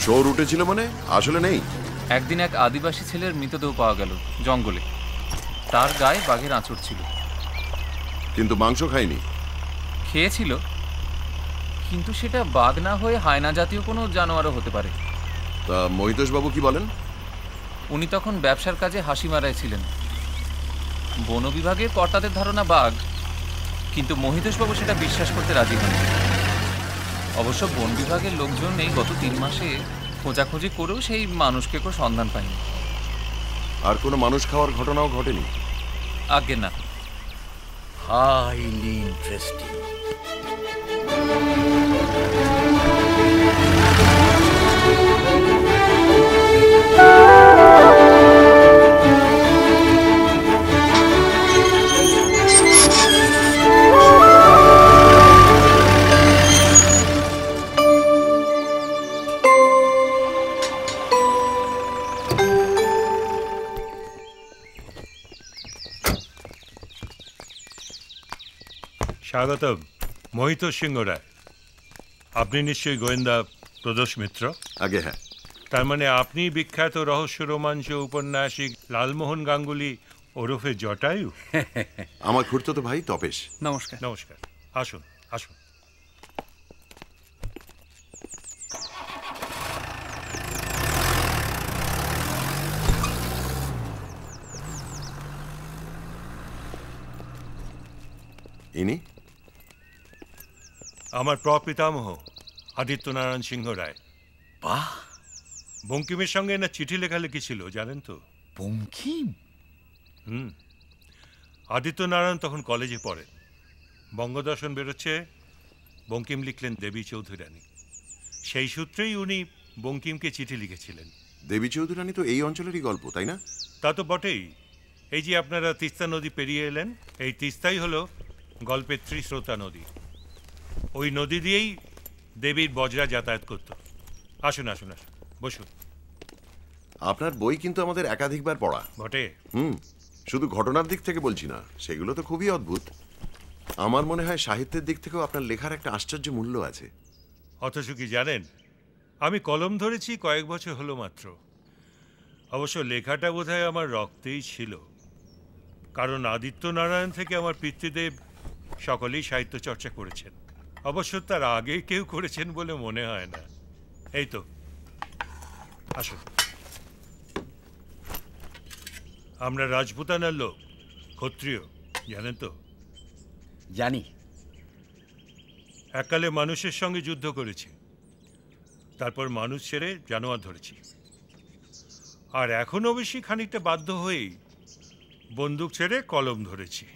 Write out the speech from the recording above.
চোর উঠেছিল মানে? আসলে নেই। একদিন এক আদিবাসী ছেলের মৃতদেহ পাওয়া গেল জঙ্গলে। তার গায়ে বাঘের আঁচড় ছিল। কিন্তু মাংস খায়নি। খেয়েছিল, কিন্তু সেটা বাঘ না হয়ে হায়না জাতীয় কোনো জানোয়ারও হতে পারে। তা মহিতোষ বাবু কি বলেন? উনি তখন ব্যবসার কাজে হাসিমারায় ছিলেন। বন বিভাগের কর্তাদের ধারণা বাঘ, কিন্তু মহিতোষবাবু সেটা বিশ্বাস করতে রাজি হন। অবশ্য বন বিভাগের লোকজন এই গত 3 মাসে খোঁজাখুঁজি করেও সেই মানুষকে কোনো সন্ধান পায়নি। আর কোনো মানুষ খাওয়ার ঘটনাও ঘটেনি? আজ্ঞে না। Highly interesting. স্বাগতম মহিতোষ সিংহ রায়। আপনি নিশ্চয়ই গোয়েন্দা প্রদোষ মিত্র? আগে হ্যাঁ। তার মানে আপনি বিখ্যাত রহস্য রোমাঞ্চ উপন্যাসিক লালমোহন গাঙ্গুলি ওরফে জটায়ু? আমার খুড়তুতো ভাই তপেশ। নমস্কার। নমস্কার, আসুন আসুন। ইনি আমার প্রপিতামহ আদিত্যনারায়ণ সিংহ রায়। বাহ, বঙ্কিমের সঙ্গে না চিঠি লেখালেখি ছিল জানেন তো? বঙ্কিম? আদিত্যনারায়ণ তখন কলেজে পড়েন। বঙ্গদর্শন বেরোচ্ছে, বঙ্কিম লিখলেন দেবী চৌধুরানী। সেই সূত্রেই উনি বঙ্কিমকে চিঠি লিখেছিলেন। দেবী চৌধুরানী তো এই অঞ্চলেরই গল্প, তাই না? তা তো বটেই। এই যে আপনারা তিস্তা নদী পেরিয়ে এলেন, এই তিস্তাই হলো গল্পের ত্রিস্রোতা নদী। ওই নদী দিয়েই দেবীর বজরা যাতায়াত করত। আসুন আসুন আসুন, বসুন। আপনার বই কিন্তু আমাদের একাধিকবার পড়া বটে। শুধু ঘটনার দিক থেকে বলছি না, সেগুলো তো খুবই অদ্ভুত। আমার মনে হয় সাহিত্যের দিক থেকেও আপনার লেখার একটা আশ্চর্য মূল্য আছে। অথচ কি জানেন, আমি কলম ধরেছি কয়েক বছর হলো মাত্র। অবশ্য লেখাটা বোধহয় আমার রক্তেই ছিল, কারণ আদিত্যনারায়ণ থেকে আমার পিতৃদেব সকলেই সাহিত্য চর্চা করেছেন। অবশ্য তার আগে কেউ করেছেন বলে মনে হয় না। এই তো, আসুন। আমরা রাজপুতানার লোক, ক্ষত্রিয়, জানেন তো? জানি। এককালে মানুষের সঙ্গে যুদ্ধ করেছি, তারপর মানুষ ছেড়ে জানোয়ার ধরেছি, আর এখন অবশ্যই খানিকটা বাধ্য হয়েই বন্দুক ছেড়ে কলম ধরেছি।